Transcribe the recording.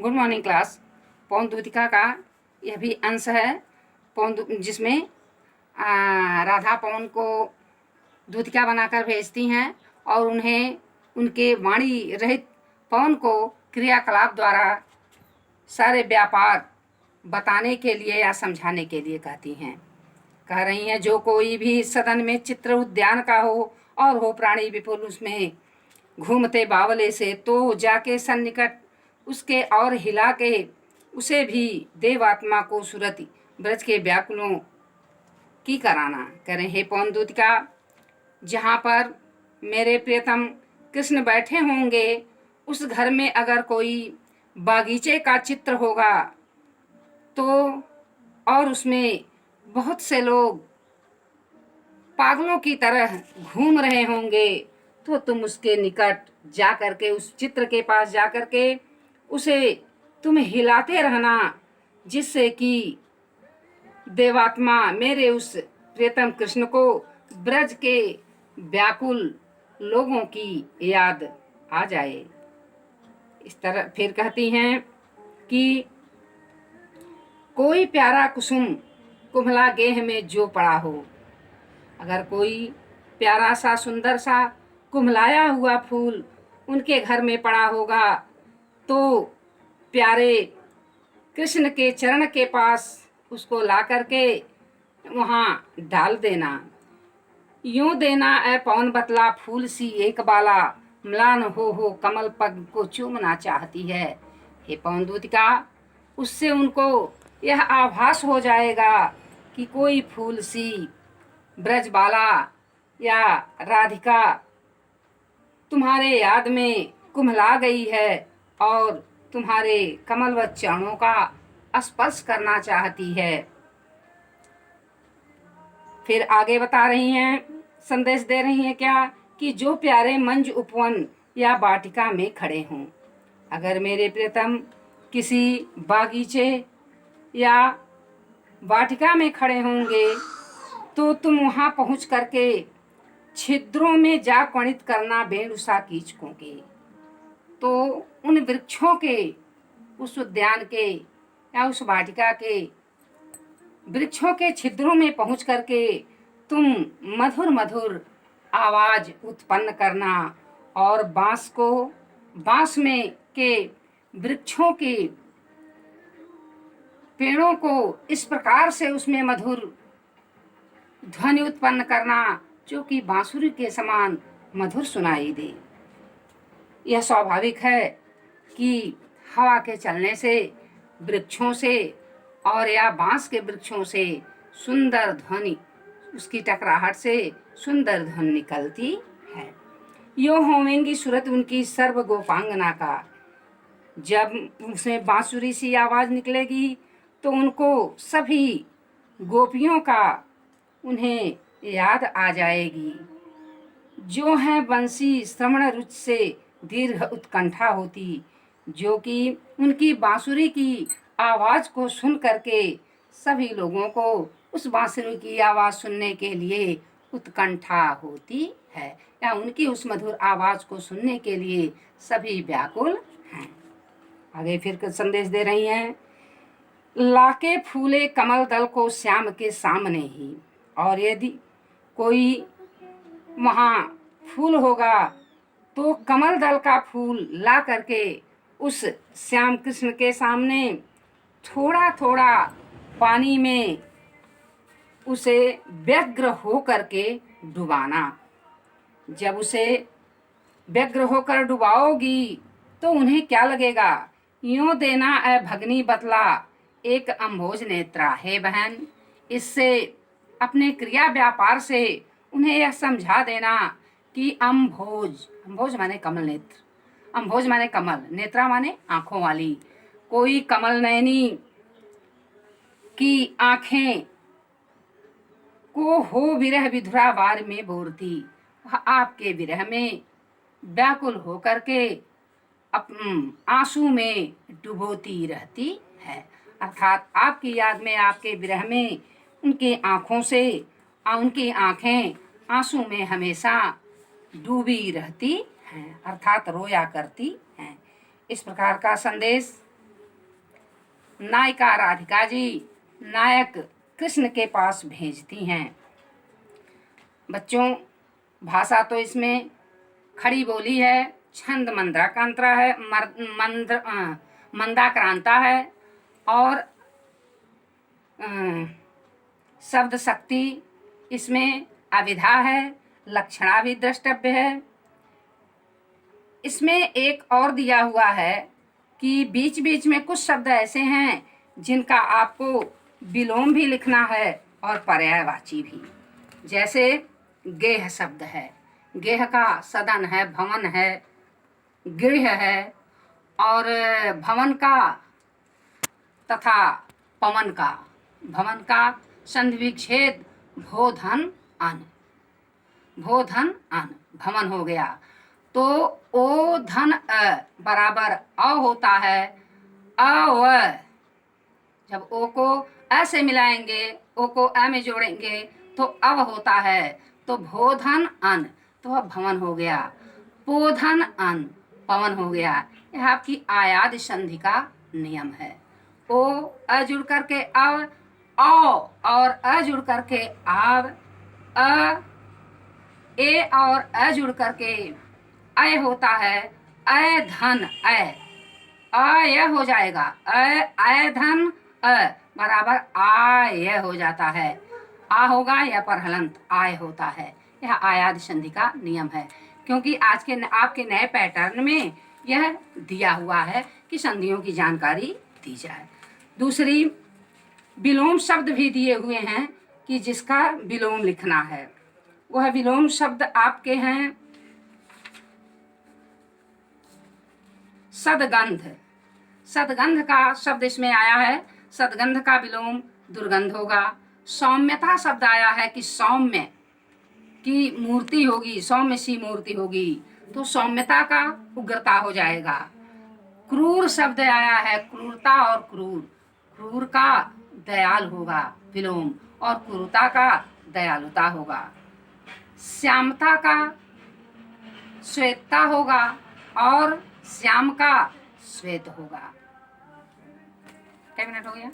Good morning class. पौन दूतिका का यह भी अंश है जिसमें राधा पौन को दूतिका बनाकर भेजती हैं और उन्हें उनके वाणी रहित पौन को क्रियाकलाप द्वारा सारे व्यापार बताने के लिए या समझाने के लिए कहती हैं। कह रही हैं, जो कोई भी सदन में चित्र उद्यान का हो और हो प्राणी विपुल उसमें घूमते बावले से, तो जाके सन्निकट उसके और हिला के उसे भी देवात्मा को सुरति ब्रज के व्याकुलों की कराना। कह रहे, हे पौन दूतिका, जहाँ पर मेरे प्रियतम कृष्ण बैठे होंगे उस घर में अगर कोई बागीचे का चित्र होगा तो और उसमें बहुत से लोग पागलों की तरह घूम रहे होंगे तो तुम उसके निकट जा करके, उस चित्र के पास जा करके उसे तुम हिलाते रहना, जिससे कि देवात्मा मेरे उस प्रियतम कृष्ण को ब्रज के व्याकुल लोगों की याद आ जाए। इस तरह फिर कहती हैं कि कोई प्यारा कुसुम कुम्हला गेह में जो पड़ा हो, अगर कोई प्यारा सा सुंदर सा कुम्हलाया हुआ फूल उनके घर में पड़ा होगा तो प्यारे कृष्ण के चरण के पास उसको ला करके वहाँ डाल देना। यूं देना ए पौन बतला फूल सी एक बाला, म्लान हो कमल पग को चूमना चाहती है। हे पौन दूतिका, उससे उनको यह आभास हो जाएगा कि कोई फूल सी ब्रजबाला या राधिका तुम्हारे याद में कुम्हला गई है और तुम्हारे कमलवत चरणों का स्पर्श करना चाहती है। फिर आगे बता रही हैं, संदेश दे रही हैं क्या कि जो प्यारे मंज उपवन या वाटिका में खड़े हों, अगर मेरे प्रियतम किसी बागीचे या वाटिका में खड़े होंगे तो तुम वहाँ पहुँच करके छिद्रों में जा क्वणित करना बेणुसा कीचकों के। तो उन वृक्षों के, उस उद्यान के या उस वाटिका के वृक्षों के छिद्रों में पहुँच करके तुम मधुर मधुर आवाज उत्पन्न करना और बांस में के वृक्षों के पेड़ों को इस प्रकार से उसमें मधुर ध्वनि उत्पन्न करना जो कि बांसुरी के समान मधुर सुनाई दे। यह स्वाभाविक है कि हवा के चलने से, वृक्षों से और या बांस के वृक्षों से सुंदर ध्वनि, उसकी टकराहट से सुंदर ध्वनि निकलती है। यो होवेंगी सूरत उनकी सर्व गोपांगना का। जब उसमें बांसुरी सी आवाज निकलेगी तो उनको सभी गोपियों का उन्हें याद आ जाएगी, जो है बंसी श्रवण रुच से दीर्घ उत्कंठा होती, जो कि उनकी बांसुरी की आवाज को सुन करके सभी लोगों को उस बांसुरी की आवाज सुनने के लिए उत्कंठा होती है, या उनकी उस मधुर आवाज को सुनने के लिए सभी व्याकुल हैं। आगे फिर संदेश दे रही हैं, लाके फूले कमल दल को श्याम के सामने ही, और यदि कोई वहाँ फूल होगा तो कमल दल का फूल ला करके उस श्याम कृष्ण के सामने थोड़ा थोड़ा पानी में उसे व्यग्र हो करके डुबाना। जब उसे व्यग्र होकर डुबाओगी तो उन्हें क्या लगेगा, यूं देना ए भगनी बतला एक अम्भोज नेत्रा। हे बहन, इससे अपने क्रिया व्यापार से उन्हें यह समझा देना कि अम्भोज माने कमल नेत्र, अम्भोज माने कमल, नेत्रा माने आंखों वाली, कोई कमल नयनी की आंखें को हो विरह विधुरा वार में बोरती, वह आपके विरह में व्याकुल होकर के आंसू में डुबोती रहती है। अर्थात आपकी याद में, आपके विरह में उनकी आँखों से, उनकी आँखें आंसू में हमेशा डूबी रहती हैं, अर्थात रोया करती हैं। इस प्रकार का संदेश नायिका राधिका जी नायक कृष्ण के पास भेजती हैं। बच्चों, भाषा तो इसमें खड़ी बोली है, छंद मंदाक्रांता है, मंदाक्रांता है, और शब्द शक्ति इसमें अविधा है, लक्षणा भी द्रष्टव्य है। इसमें एक और दिया हुआ है कि बीच बीच में कुछ शब्द ऐसे हैं जिनका आपको विलोम भी लिखना है और पर्यायवाची भी। जैसे गेह शब्द है, गेह का सदन है, भवन है, गृह है, और भवन का तथा पवन का, भवन का संधि विच्छेद भोधन अन, भोधन अन भवन हो गया। तो ओ धन अ बराबर अ होता है, अ व, जब ओ को अ से मिलाएंगे, ओ को अ में जोड़ेंगे तो अव होता है, तो भोधन अन तो अब भवन हो गया, पोधन अन पवन हो गया। यह आपकी आयाद संधि का नियम है। ओ अ जुड़ करके अव, औ और अ जुड़ करके आव, अ ए और अ जुड़ करके अय होता है, अय धन अय, अय हो जाएगा, अय धन अ बराबर आय हो जाता है। आ होगा या पर हलंत आय होता है। यह आयाद संधि का नियम है, क्योंकि आज के आपके नए पैटर्न में यह दिया हुआ है कि संधियों की जानकारी दी जाए। दूसरी, विलोम शब्द भी दिए हुए हैं कि जिसका विलोम लिखना है। वह विलोम शब्द आपके हैं सदगंध। सदगंध का शब्द इसमें आया है, सदगंध का विलोम दुर्गंध होगा। सौम्यता शब्द आया है कि सौम्य की मूर्ति होगी, सौम्य सी मूर्ति होगी, तो सौम्यता का उग्रता हो जाएगा। क्रूर शब्द आया है, क्रूरता और क्रूर, क्रूर का दयाल होगा विलोम, और क्रूरता का दयालुता होगा। श्यामता का श्वेतता होगा, और श्याम का श्वेत होगा। क्या मिनट हो गया?